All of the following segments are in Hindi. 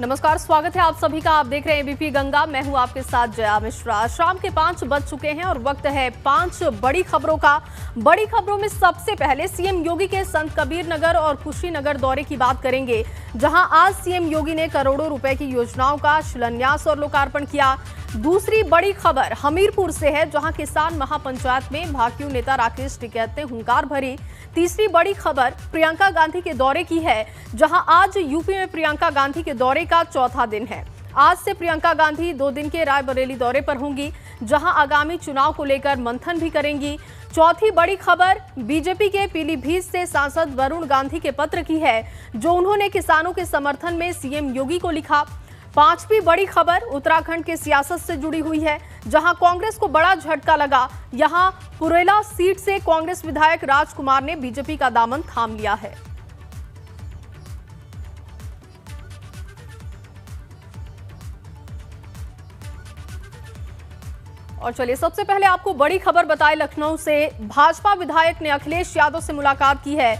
नमस्कार, स्वागत है आप सभी का। आप देख रहे हैं एबीपी गंगा। मैं हूं आपके साथ जया मिश्रा। शाम के 5 बज चुके हैं और वक्त है 5 बड़ी खबरों का। बड़ी खबरों में सबसे पहले सीएम योगी के संत कबीर नगर और कुशीनगर दौरे की बात करेंगे, जहां आज सीएम योगी ने करोड़ों रुपए की योजनाओं का शिलान्यास और लोकार्पण किया। दूसरी बड़ी खबर हमीरपुर से है, जहां किसान महापंचायत में भाकियू नेता राकेश टिकैत ने हुंकार भरी। तीसरी बड़ी खबर प्रियंका गांधी के दौरे की है, जहां आज यूपी में प्रियंका गांधी के दौरे का चौथा दिन है। आज से प्रियंका गांधी 2 दिन के रायबरेली दौरे पर होंगी, जहां आगामी चुनाव को लेकर मंथन भी करेंगी। चौथी बड़ी खबर बीजेपी के पीलीभीत से सांसद वरुण गांधी के पत्र की है, जो उन्होंने किसानों के समर्थन में सीएम योगी को लिखा। पांचवी बड़ी खबर उत्तराखंड के सियासत से जुड़ी हुई है, जहां कांग्रेस को बड़ा झटका लगा। यहां पुरेला सीट से कांग्रेस विधायक राजकुमार ने बीजेपी का दामन थाम लिया है। और चलिए सबसे पहले आपको बड़ी खबर बताएं। लखनऊ से भाजपा विधायक ने अखिलेश यादव से मुलाकात की है।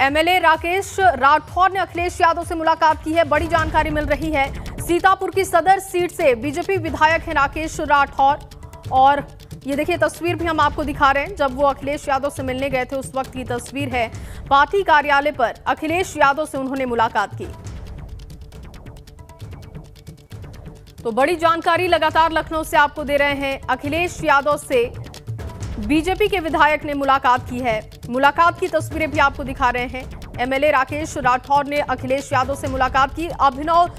एमएलए राकेश राठौर ने अखिलेश यादव से मुलाकात की है। बड़ी जानकारी मिल रही है। सीतापुर की सदर सीट से बीजेपी विधायक हैं राकेश राठौर, और ये देखिए तस्वीर भी हम आपको दिखा रहे हैं। जब वो अखिलेश यादव से मिलने गए थे उस वक्त की तस्वीर है। पार्टी कार्यालय पर अखिलेश यादव से उन्होंने मुलाकात की। तो बड़ी जानकारी लगातार लखनऊ से आपको दे रहे हैं। अखिलेश यादव से बीजेपी के विधायक ने मुलाकात की है। मुलाकात की तस्वीरें भी आपको दिखा रहे हैं। एमएलए राकेश राठौर ने अखिलेश यादव से मुलाकात की। अनुभव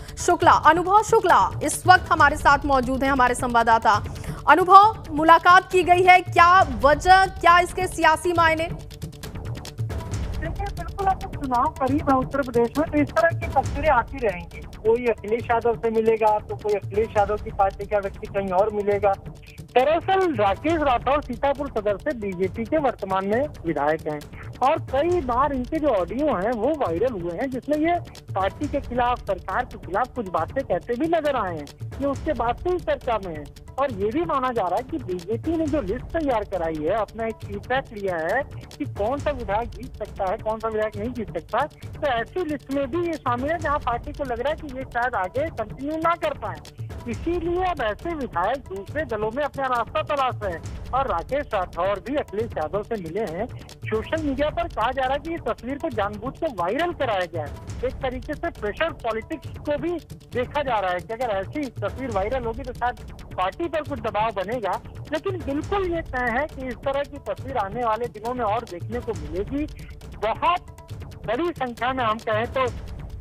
शुक्ला इस वक्त हमारे साथ मौजूद हैं, हमारे संवाददाता। अनुभव, मुलाकात की गई है, क्या वजह, क्या इसके सियासी मायने? देखिए, बिल्कुल अब चुनाव करीब है उत्तर प्रदेश में, तो इस तरह की तस्वीरें आती रहेंगी। कोई अखिलेश यादव से मिलेगा तो कोई अखिलेश यादव की पार्टी का व्यक्ति कहीं और मिलेगा। दरअसल राकेश राठौर सीतापुर सदर से बीजेपी के वर्तमान में विधायक हैं, और कई बार इनके जो ऑडियो हैं वो वायरल हुए हैं, जिसमें ये पार्टी के खिलाफ, सरकार के खिलाफ कुछ बातें कहते भी नजर आए हैं। ये उसके बाद से ही चर्चा में है, और ये भी माना जा रहा है कि बीजेपी ने जो लिस्ट तैयार कराई है, अपना एक फीडबैक लिया है कि कौन सा विधायक जीत सकता है, कौन सा विधायक नहीं जीत सकता, तो ऐसी लिस्ट में भी ये शामिल है जहाँ पार्टी को लग रहा है कि ये शायद आगे कंटिन्यू ना कर पाए। इसीलिए अब ऐसे विधायक दूसरे दलों में अपना रास्ता तलाश रहे हैं, और राकेश राठौर भी अखिलेश यादव से मिले हैं। सोशल मीडिया पर कहा जा रहा है कि इस तस्वीर को जानबूझ के वायरल कराया गया है। एक तरीके से प्रेशर पॉलिटिक्स को भी देखा जा रहा है कि अगर ऐसी तस्वीर वायरल होगी तो शायद पार्टी पर कुछ दबाव बनेगा। लेकिन बिल्कुल ये तय है कि इस तरह की तस्वीर आने वाले दिनों में और देखने को मिलेगी। बहुत बड़ी संख्या में हम कहें तो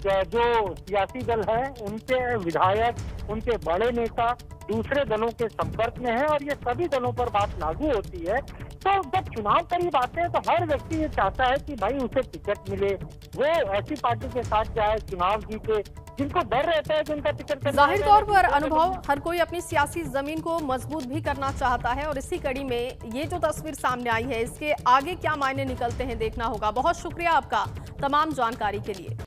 जो सियासी दल है, उनके विधायक, उनके बड़े नेता दूसरे दलों के संपर्क में है, और ये सभी दलों पर बात लागू होती है। तो जब चुनाव करीब आते हैं तो हर व्यक्ति ये चाहता है कि भाई उसे टिकट मिले, वो ऐसी पार्टी के साथ जाए, चुनाव जीते, जिनको डर रहता है कि उनका टिकट। जाहिर तौर पर अनुभव, हर कोई अपनी सियासी जमीन को मजबूत भी करना चाहता है, और इसी कड़ी में ये जो तस्वीर सामने आई है, इसके आगे क्या मायने निकलते हैं देखना होगा। बहुत शुक्रिया आपका तमाम जानकारी के लिए।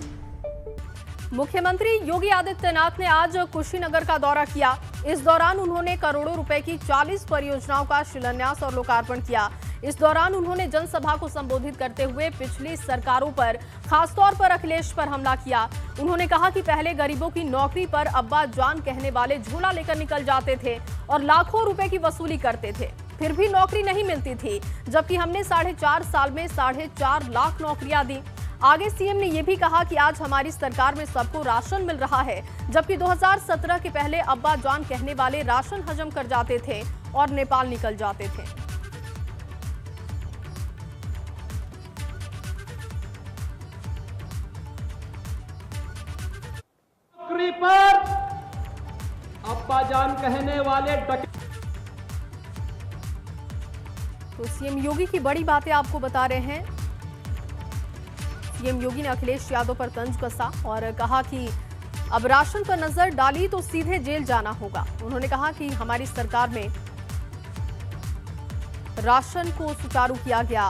मुख्यमंत्री योगी आदित्यनाथ ने आज कुशीनगर का दौरा किया। इस दौरान उन्होंने करोड़ों रुपए की 40 परियोजनाओं का शिलान्यास और लोकार्पण किया। इस दौरान उन्होंने जनसभा को संबोधित करते हुए पिछली सरकारों पर, खासतौर पर अखिलेश पर हमला किया। उन्होंने कहा कि पहले गरीबों की नौकरी पर अब्बा जान कहने वाले झोला लेकर निकल जाते थे और लाखों रुपए की वसूली करते थे, फिर भी नौकरी नहीं मिलती थी, जबकि हमने 4.5 साल में 4.5 लाख नौकरियां दी। आगे सीएम ने यह भी कहा कि आज हमारी सरकार में सबको राशन मिल रहा है, जबकि 2017 के पहले अब्बा जान कहने वाले राशन हजम कर जाते थे और नेपाल निकल जाते थे। नौकरी पर अब्बा जान कहने वाले तो सीएम योगी की बड़ी बातें आपको बता रहे हैं। सीएम योगी ने अखिलेश यादव पर तंज कसा और कहा कि अब राशन पर नजर डाली तो सीधे जेल जाना होगा। उन्होंने कहा कि हमारी सरकार में राशन को सुचारू किया गया,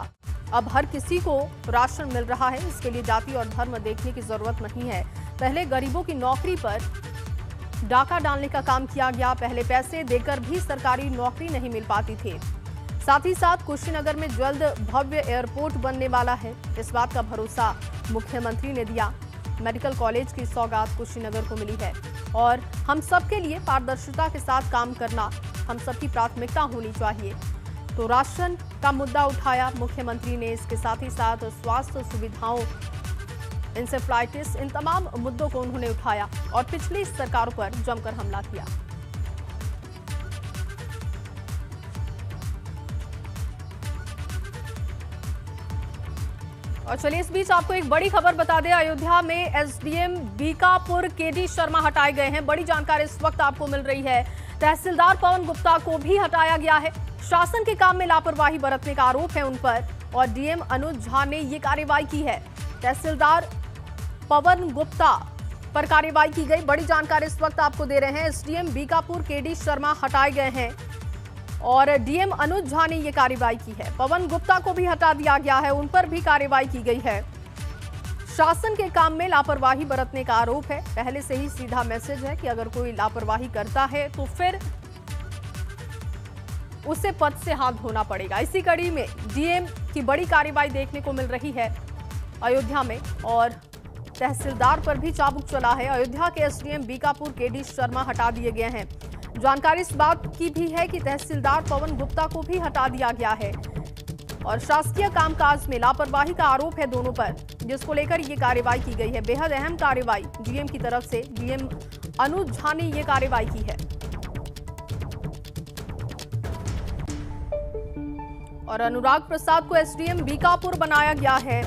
अब हर किसी को राशन मिल रहा है, इसके लिए जाति और धर्म देखने की जरूरत नहीं है। पहले गरीबों की नौकरी पर डाका डालने का काम किया गया, पहले पैसे देकर भी सरकारी नौकरी नहीं मिल पाती थी। साथ ही साथ कुशीनगर में जल्द भव्य एयरपोर्ट बनने वाला है, इस बात का भरोसा मुख्यमंत्री ने दिया। मेडिकल कॉलेज की सौगात कुशीनगर को मिली है और हम सबके लिए पारदर्शिता के साथ काम करना हम सबकी प्राथमिकता होनी चाहिए। तो राशन का मुद्दा उठाया मुख्यमंत्री ने। इसके साथ ही साथ स्वास्थ्य सुविधाओं, इंसेफ्लाइटिस, इन तमाम मुद्दों को उन्होंने उठाया और पिछली सरकारों पर जमकर हमला किया। और चलिए इस बीच आपको एक बड़ी खबर बता दें। अयोध्या में एसडीएम बीकापुर केडी शर्मा हटाए गए हैं। बड़ी जानकारी इस वक्त आपको मिल रही है। तहसीलदार पवन गुप्ता को भी हटाया गया है। शासन के काम में लापरवाही बरतने का आरोप है उन पर और डीएम अनुज झा ने ये कार्रवाई की है। तहसीलदार पवन गुप्ता पर कार्रवाई की गई। बड़ी जानकारी इस वक्त आपको दे रहे हैं। एसडीएम बीकापुर केडी शर्मा हटाए गए हैं और डीएम अनुज झा ने यह कार्रवाई की है। पवन गुप्ता को भी हटा दिया गया है, उन पर भी कार्रवाई की गई है। शासन के काम में लापरवाही बरतने का आरोप है। पहले से ही सीधा मैसेज है कि अगर कोई लापरवाही करता है तो फिर उसे पद से हाथ धोना पड़ेगा। इसी कड़ी में डीएम की बड़ी कार्रवाई देखने को मिल रही है अयोध्या में और तहसीलदार पर भी चाबुक चला है। अयोध्या के एसडीएम बीकापुर केडी शर्मा हटा दिए गए हैं। जानकारी इस बात की भी है कि तहसीलदार पवन गुप्ता को भी हटा दिया गया है और शासकीय कामकाज में लापरवाही का आरोप है दोनों पर, जिसको लेकर ये कार्रवाई की गई है। बेहद अहम कार्रवाई डीएम की तरफ से डीएम अनुज झा ने ये कार्रवाई की है। और अनुराग प्रसाद को एसडीएम बीकापुर बनाया गया है।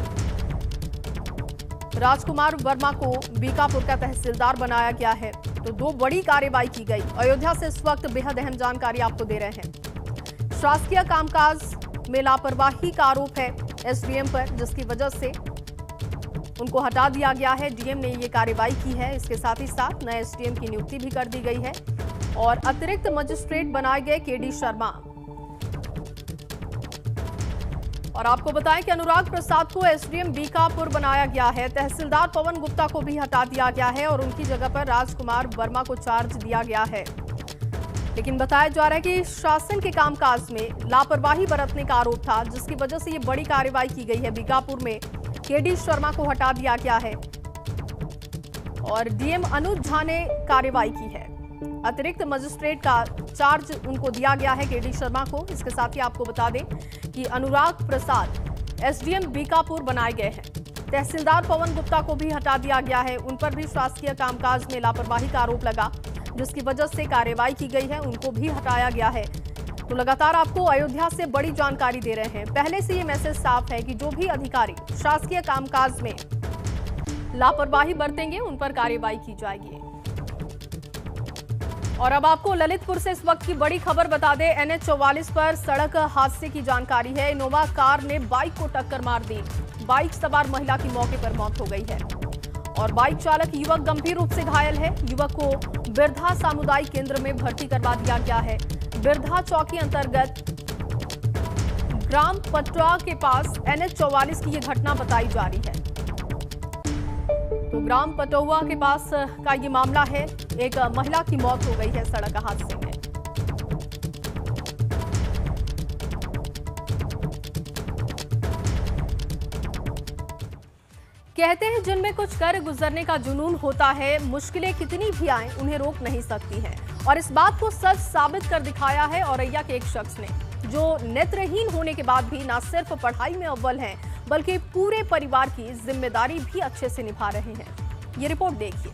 राजकुमार वर्मा को बीकापुर का तहसीलदार बनाया गया है। तो दो बड़ी कार्रवाई की गई। अयोध्या से इस वक्त बेहद अहम जानकारी आपको दे रहे हैं। शासकीय कामकाज में लापरवाही का आरोप है एसडीएम पर, जिसकी वजह से उनको हटा दिया गया है। डीएम ने ये कार्रवाई की है। इसके साथ ही साथ नए एसडीएम की नियुक्ति भी कर दी गई है और अतिरिक्त मजिस्ट्रेट बनाए गए केडी शर्मा। और आपको बताएं कि अनुराग प्रसाद को एसडीएम बीकापुर बनाया गया है। तहसीलदार पवन गुप्ता को भी हटा दिया गया है और उनकी जगह पर राजकुमार वर्मा को चार्ज दिया गया है। लेकिन बताया जा रहा है कि शासन के कामकाज में लापरवाही बरतने का आरोप था, जिसकी वजह से ये बड़ी कार्रवाई की गई है। बीकापुर में केडी शर्मा को हटा दिया गया है और डीएम अनुज झा ने कार्रवाई की है। अतिरिक्त मजिस्ट्रेट का चार्ज उनको दिया गया है केडी शर्मा को। इसके साथ ही आपको बता दें कि अनुराग प्रसाद एसडीएम बीकापुर बनाए गए हैं। तहसीलदार पवन गुप्ता को भी हटा दिया गया है। उन पर भी शासकीय कामकाज में लापरवाही का आरोप लगा, जिसकी वजह से कार्रवाई की गई है। उनको भी हटाया गया है। तो लगातार आपको अयोध्या से बड़ी जानकारी दे रहे हैं। पहले से ये मैसेज साफ है कि जो भी अधिकारी शासकीय कामकाज में लापरवाही बरतेंगे उन पर कार्रवाई की जाएगी। और अब आपको ललितपुर से इस वक्त की बड़ी खबर बता दें। NH 44 पर सड़क हादसे की जानकारी है। इनोवा कार ने बाइक को टक्कर मार दी। बाइक सवार महिला की मौके पर मौत हो गई है और बाइक चालक युवक गंभीर रूप से घायल है। युवक को बिरधा सामुदायिक केंद्र में भर्ती करवा दिया गया है। बिरधा चौकी अंतर्गत ग्राम पटवा के पास NH 44 की यह घटना बताई जा रही है। तो ग्राम पटौआ के पास का ये मामला है। एक महिला की मौत हो गई है सड़क हादसे में। कहते हैं जिनमें कुछ कर गुजरने का जुनून होता है, मुश्किलें कितनी भी आए उन्हें रोक नहीं सकती हैं। और इस बात को सच साबित कर दिखाया है औरैया के एक शख्स ने, जो नेत्रहीन होने के बाद भी न सिर्फ पढ़ाई में अव्वल हैं बल्कि पूरे परिवार की जिम्मेदारी भी अच्छे से निभा रहे हैं। ये रिपोर्ट देखिए।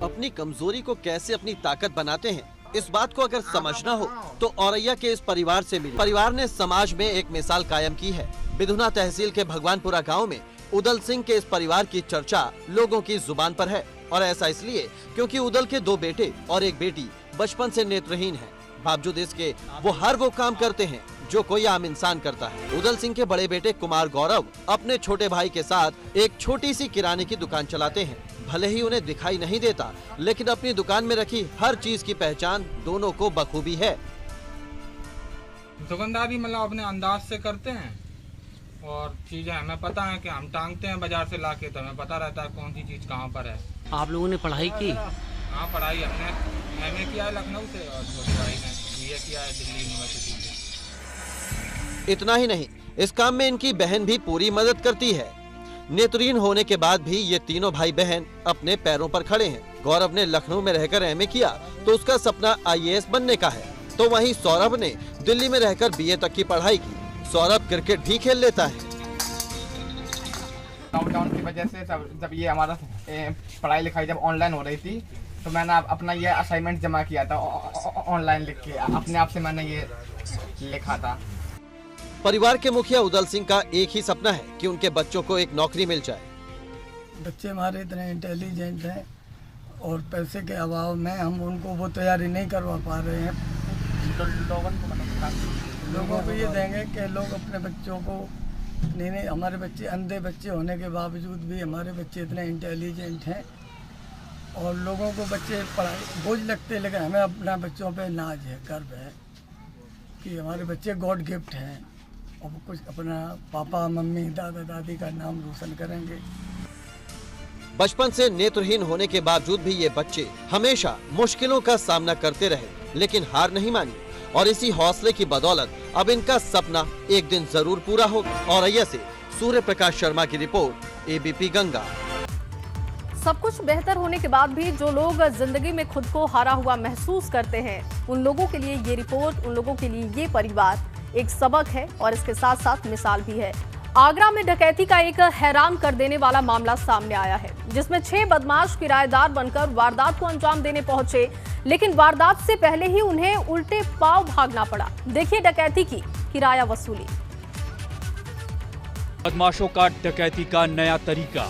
अपनी कमजोरी को कैसे अपनी ताकत बनाते हैं, इस बात को अगर समझना हो तो औरैया के इस परिवार से मिलिए। परिवार ने समाज में एक मिसाल कायम की है। बिधुना तहसील के भगवानपुरा गांव में उदल सिंह के इस परिवार की चर्चा लोगों की जुबान पर है और ऐसा इसलिए क्योंकि उदल के 2 बेटे और एक बेटी बचपन से नेत्रहीन हैं। बावजूद इसके वो काम करते हैं जो कोई आम इंसान करता है। उदल सिंह के बड़े बेटे कुमार गौरव अपने छोटे भाई के साथ एक छोटी सी किराने की दुकान चलाते हैं। भले ही उन्हें दिखाई नहीं देता, लेकिन अपनी दुकान में रखी हर चीज की पहचान दोनों को बखूबी है। दुकानदारी मतलब अपने अंदाज से करते हैं और चीजें हमें पता है कि हम टांगते हैं बाजार से लाके, तो हमें पता रहता है कौन सी चीज कहाँ पर है। आप लोगों ने पढ़ाई की? हाँ, पढ़ाई हमने MA किया है लखनऊ से और छोटी भाई ने BA किया है दिल्ली यूनिवर्सिटी से। इतना ही नहीं, इस काम में इनकी बहन भी पूरी मदद करती है। नेत्रहीन होने के बाद भी ये तीनों भाई बहन अपने पैरों पर खड़े हैं। गौरव ने लखनऊ में रहकर एमए किया तो उसका सपना आईएएस बनने का है, तो वहीं सौरभ ने दिल्ली में रहकर बीए तक की पढ़ाई की। सौरभ क्रिकेट भी खेल लेता है। लॉकडाउन की वजह से जब ये हमारा पढ़ाई लिखाई जब ऑनलाइन हो रही थी तो मैंने अपना ये असाइनमेंट जमा किया था ऑनलाइन लिख के, अपने आप से मैंने ये लिखा था। परिवार के मुखिया उदल सिंह का एक ही सपना है कि उनके बच्चों को एक नौकरी मिल जाए। बच्चे हमारे इतने इंटेलिजेंट हैं और पैसे के अभाव में हम उनको वो तैयारी नहीं करवा पा रहे हैं। लोगों को ये देंगे कि लोग अपने बच्चों को नहीं, हमारे बच्चे अंधे बच्चे होने के बावजूद भी हमारे बच्चे इतने इंटेलिजेंट हैं और लोगों को बच्चे पढ़ाई बोझ लगते हैं, लेकिन हमें अपना बच्चों पे नाज है, गर्व है कि हमारे बच्चे गॉड गिफ्ट हैं और कुछ अपना पापा मम्मी दादा दादी का नाम रोशन करेंगे। बचपन से नेत्रहीन होने के बावजूद भी ये बच्चे हमेशा मुश्किलों का सामना करते रहे, लेकिन हार नहीं मानी और इसी हौसले की बदौलत अब इनका सपना एक दिन जरूर पूरा होगा। औरैया से सूर्य प्रकाश शर्मा की रिपोर्ट, एबीपी गंगा। सब कुछ बेहतर होने के बाद भी जो लोग जिंदगी में खुद को हारा हुआ महसूस करते हैं, उन लोगों के लिए ये रिपोर्ट, उन लोगों के लिए ये परिवार एक सबक है और इसके साथ साथ मिसाल भी है। आगरा में डकैती का एक हैरान कर देने वाला मामला सामने आया है, जिसमें 6 बदमाश किराएदार बनकर वारदात को अंजाम देने पहुंचे, लेकिन वारदात से पहले ही उन्हें उल्टे पांव भागना पड़ा। देखिए डकैती की किराया वसूली। बदमाशों का डकैती का नया तरीका।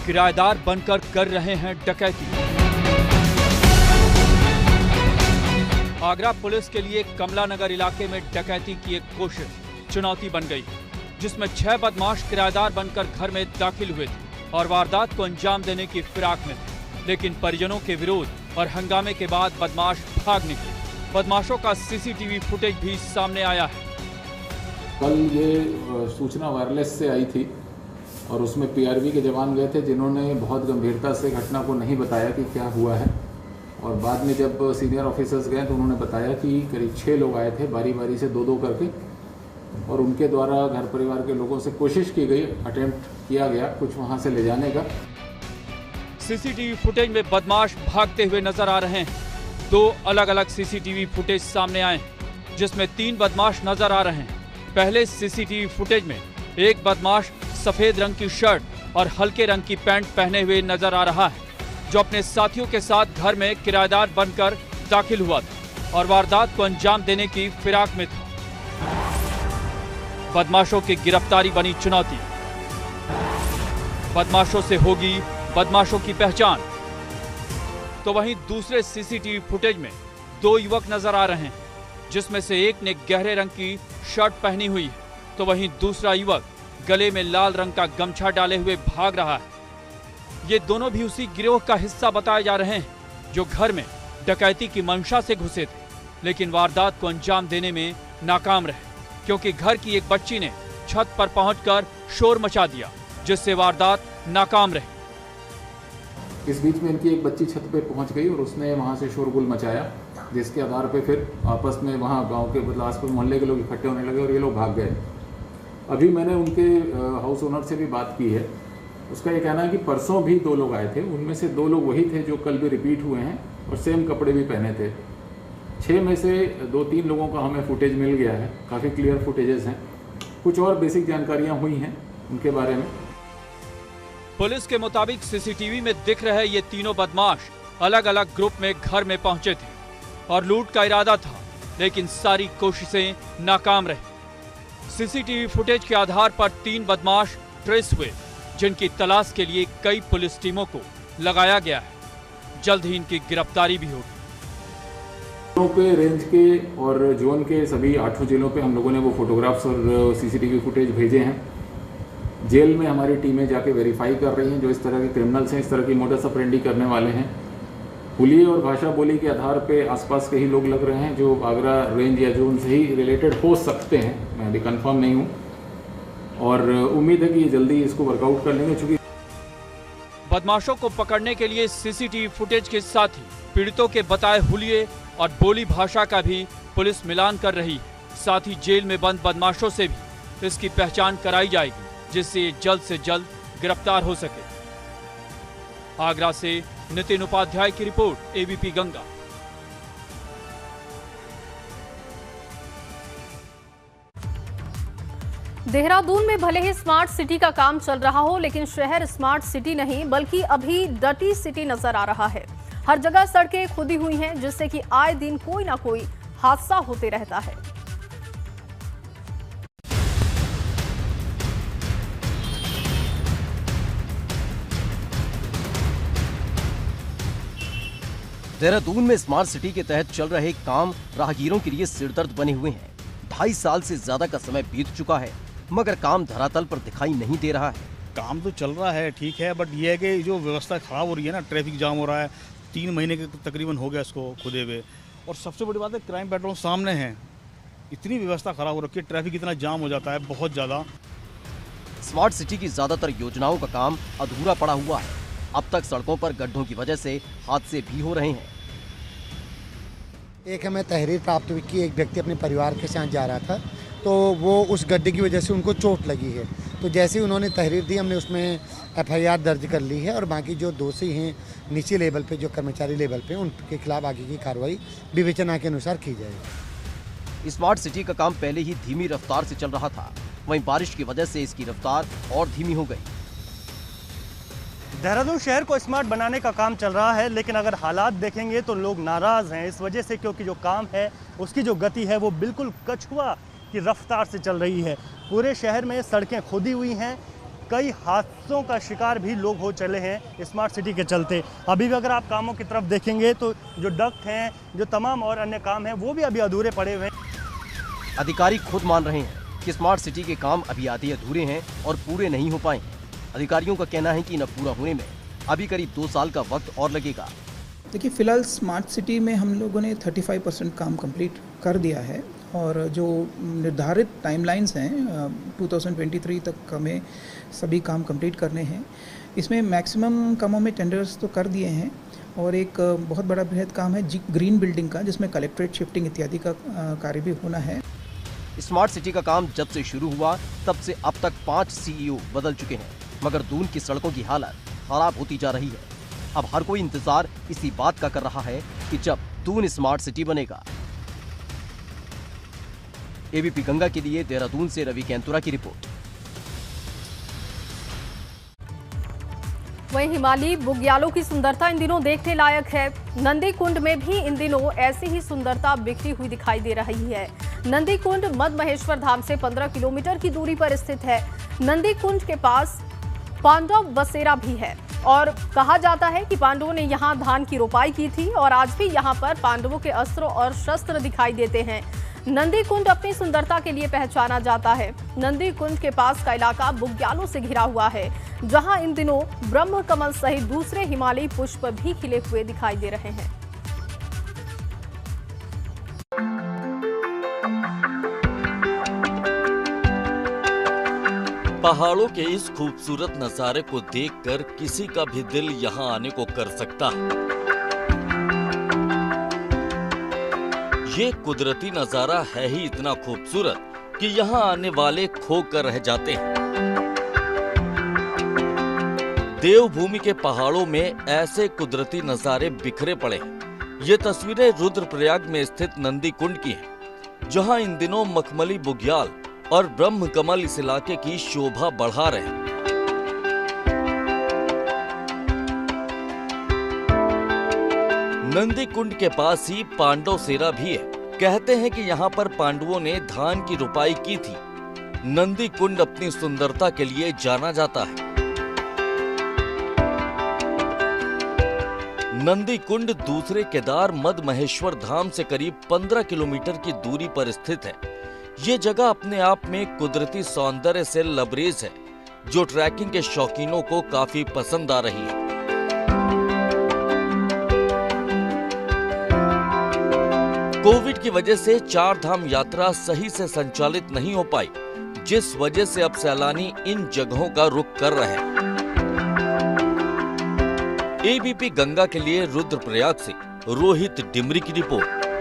किराएदार बनकर कर रहे हैं डकैती। आगरा पुलिस के लिए कमला नगर इलाके में डकैती की एक कोशिश चुनौती बन गई, जिसमें 6 बदमाश किराएदार बनकर घर में दाखिल हुए थे और वारदात को अंजाम देने की फिराक में थे, लेकिन परिजनों के विरोध और हंगामे के बाद बदमाश भाग निकले। बदमाशों का सीसीटीवी फुटेज भी सामने आया है। कल ये सूचना वायरलेस से आई थी और उसमें पीआरबी के जवान गए थे, जिन्होंने बहुत गंभीरता से घटना को नहीं बताया कि क्या हुआ है, और बाद में जब सीनियर ऑफिसर्स गए तो उन्होंने बताया कि करीब 6 लोग आए थे, बारी बारी से 2-2 करके, और उनके द्वारा घर परिवार के लोगों से कोशिश की गई, अटेम्प्ट किया गया कुछ वहां से ले जाने का। सीसीटीवी फुटेज में बदमाश भागते हुए नजर आ रहे हैं। 2 अलग अलग सीसीटीवी फुटेज सामने आए, जिसमें 3 बदमाश नजर आ रहे हैं। पहले सीसीटीवी फुटेज में एक बदमाश सफेद रंग की शर्ट और हल्के रंग की पैंट पहने हुए नजर आ रहा है, जो अपने साथियों के साथ घर में किराएदार बनकर दाखिल हुआ था और वारदात को अंजाम देने की फिराक में था। बदमाशों की गिरफ्तारी बनी चुनौती। बदमाशों से होगी बदमाशों की पहचान। तो वहीं दूसरे सीसीटीवी फुटेज में 2 युवक नजर आ रहे हैं, जिसमें से एक ने गहरे रंग की शर्ट पहनी हुई है, तो वहीं दूसरा युवक गले में लाल रंग का गमछा डाले हुए भाग रहा है। ये दोनों भी उसी गिरोह का हिस्सा बताए जा रहे हैं, जो घर में डकैती की मंशा से घुसे थे, लेकिन वारदात को अंजाम देने में नाकाम रहे, क्योंकि घर की एक बच्ची ने छत पर पहुंचकर शोर मचा दिया, जिससे वारदात नाकाम रही। इस बीच में इनकी एक बच्ची छत पे पहुंच गई और उसने वहां से शोरगुल मचाया, जिसके आधार पे फिर आपस में वहां गांव के मतलब आसपास मोहल्ले के लोग इकट्ठे होने लगे और ये लोग भाग गए। अभी मैंने उनके हाउस ओनर से भी बात की है, उसका ये कहना है कि परसों भी 2 लोग आए थे, उनमें से 2 लोग वही थे जो कल भी रिपीट हुए हैं और सेम कपड़े भी पहने थे। 6 में से 2-3 लोगों का हमें फुटेज मिल गया है, काफ़ी क्लियर फुटेजेस हैं। कुछ और बेसिक जानकारियां हुई हैं उनके बारे में। पुलिस के मुताबिक सीसीटीवी में दिख रहे ये तीनों बदमाश अलग अलग ग्रुप में घर में पहुंचे थे और लूट का इरादा था, लेकिन सारी कोशिशें नाकाम रही। सीसीटीवी फुटेज के आधार पर 3 बदमाश ट्रेस हुए, जिनकी तलाश के लिए कई पुलिस टीमों को लगाया गया है। जल्द ही इनकी गिरफ्तारी भी होगी। पे रेंज के और जोन के सभी 8 जिलों पे हम लोगों ने वो फोटोग्राफ्स और सीसीटीवी फुटेज भेजे हैं। जेल में हमारी टीमें जाके वेरीफाई कर रही हैं, जो इस तरह के क्रिमिनल्स हैं, इस तरह की मोडस ऑपरेंडी करने वाले हैं। हुलिये और भाषा बोली के आधार पे आसपास के ही लोग लग रहे हैं, जो आगरा रेंज या जोन से ही रिलेटेड हो सकते हैं। मैं अभी कंफर्म नहीं हूँ और उम्मीद है कि जल्दी इसको वर्कआउट कर लेंगे। चूँकि बदमाशों को पकड़ने के लिए सीसीटीवी फुटेज के साथ ही पीड़ितों के बताए हुलिये और बोली भाषा का भी पुलिस मिलान कर रही है। साथ ही जेल में बंद बदमाशों से भी इसकी पहचान कराई जाएगी, जिससे ये जल्द से जल्द गिरफ्तार हो सके। आगरा से नितिन उपाध्याय की रिपोर्ट, एबीपी गंगा। देहरादून में भले ही स्मार्ट सिटी का काम चल रहा हो, लेकिन शहर स्मार्ट सिटी नहीं बल्कि अभी डर्टी सिटी नजर आ रहा है। हर जगह सड़कें खुदी हुई हैं, जिससे कि आए दिन कोई ना कोई हादसा होते रहता है। देहरादून में स्मार्ट सिटी के तहत चल रहे काम राहगीरों के लिए सिरदर्द बने हुए हैं। 2.5 साल से ज्यादा का समय बीत चुका है, मगर काम धरातल पर दिखाई नहीं दे रहा है। काम तो चल रहा है, ठीक है, बट ये है कि जो व्यवस्था खराब हो रही है ना, ट्रैफिक जाम हो रहा है। 3 महीने के तकरीबन हो गया इसको खुदे हुए। और सबसे बड़ी बात है, क्राइम पेट्रोल सामने है, इतनी व्यवस्था खराब हो रखी है, ट्रैफिक इतना जाम हो जाता है बहुत ज़्यादा। स्मार्ट सिटी की ज्यादातर योजनाओं का काम अधूरा पड़ा हुआ है। अब तक सड़कों पर गड्ढों की वजह से हादसे भी हो रहे हैं। एक हमें तहरीर प्राप्त हुई कि एक व्यक्ति अपने परिवार के साथ जा रहा था, तो वो उस गड्ढे की वजह से उनको चोट लगी है। तो जैसे ही उन्होंने तहरीर दी, हमने उसमें FIR दर्ज कर ली है और बाकी जो दोषी हैं नीचे लेवल पे, जो कर्मचारी लेवल पे, उनके खिलाफ आगे की कार्रवाई विवेचना के अनुसार की जाएगी। स्मार्ट सिटी का काम पहले ही धीमी रफ्तार से चल रहा था, वहीं बारिश की वजह से इसकी रफ्तार और धीमी हो गई। देहरादून शहर को स्मार्ट बनाने का काम चल रहा है, लेकिन अगर हालात देखेंगे तो लोग नाराज हैं इस वजह से, क्योंकि जो काम है उसकी जो गति है वो बिल्कुल कछुआ की रफ्तार से चल रही है। पूरे शहर में सड़कें खुदी हुई हैं, कई हादसों का शिकार भी लोग हो चले हैं स्मार्ट सिटी के चलते। अभी भी अगर आप कामों की तरफ देखेंगे तो जो डक्ट हैं, जो तमाम और अन्य काम हैं, वो भी अभी अधूरे पड़े हुए हैं। अधिकारी खुद मान रहे हैं कि स्मार्ट सिटी के काम अभी आधे अधूरे हैं और पूरे नहीं हो पाए। अधिकारियों का कहना है कि इन्हें पूरा होने में अभी करीब 2 साल का वक्त और लगेगा। देखिए, फिलहाल स्मार्ट सिटी में हम लोगों ने 35% काम कंप्लीट कर दिया है और जो निर्धारित टाइमलाइंस हैं 2023 तक हमें सभी काम कंप्लीट करने हैं। इसमें मैक्सिमम कामों में टेंडर्स तो कर दिए हैं और एक बहुत बड़ा बृहद काम है ग्रीन बिल्डिंग का, जिसमें कलेक्ट्रेट शिफ्टिंग इत्यादि का कार्य भी होना है। स्मार्ट सिटी का काम जब से शुरू हुआ तब से अब तक 5 CEO बदल चुके हैं, मगर दून की सड़कों की हालत खराब होती जा रही है। अब हर कोई इंतजार इसी बात का कर रहा है कि जब दून स्मार्ट सिटी बनेगा। एबीपी गंगा के लिए देहरादून से रवि कैंतुरा की रिपोर्ट। वहीं हिमालयी बुग्यालों की सुंदरता इन दिनों देखने लायक है। नंदी कुंड में भी इन दिनों ऐसी ही सुंदरता बिखरी हुई दिखाई दे रही है। नंदी कुंड मद महेश्वर धाम से 15 किलोमीटर की दूरी पर स्थित है। नंदी कुंड के पास पांडव बसेरा भी है और कहा जाता है कि पांडवों ने यहाँ धान की रोपाई की थी और आज भी यहाँ पर पांडवों के अस्त्र और शस्त्र दिखाई देते हैं। नंदी कुंड अपनी सुंदरता के लिए पहचाना जाता है। नंदी कुंड के पास का इलाका बुग्यालों से घिरा हुआ है, जहां इन दिनों ब्रह्म कमल सहित दूसरे हिमालयी पुष्प भी खिले हुए दिखाई दे रहे हैं। पहाड़ों के इस खूबसूरत नजारे को देखकर किसी का भी दिल यहाँ आने को कर सकता है। ये कुदरती नजारा है ही इतना खूबसूरत कि यहाँ आने वाले खो कर रह जाते हैं। देवभूमि के पहाड़ों में ऐसे कुदरती नजारे बिखरे पड़े हैं। ये तस्वीरें रुद्रप्रयाग में स्थित नंदी कुंड की हैं, जहाँ इन दिनों मखमली बुग्याल और ब्रह्म कमल इस इलाके की शोभा बढ़ा रहे हैं। नंदी कुंड के पास ही पांडव सेरा भी है। कहते हैं कि यहाँ पर पांडवों ने धान की रुपाई की थी। नंदी कुंड अपनी सुंदरता के लिए जाना जाता है। नंदी कुंड दूसरे केदार मद महेश्वर धाम से करीब 15 किलोमीटर की दूरी पर स्थित है। ये जगह अपने आप में कुदरती सौंदर्य से लबरेज है, जो ट्रैकिंग के शौकीनों को काफी पसंद आ रही है। कोविड की वजह से 4 धाम यात्रा सही से संचालित नहीं हो पाई, जिस वजह से अब सैलानी इन जगहों का रुख कर रहे हैं। एबीपी गंगा के लिए रुद्रप्रयाग से रोहित डिमरी की रिपोर्ट।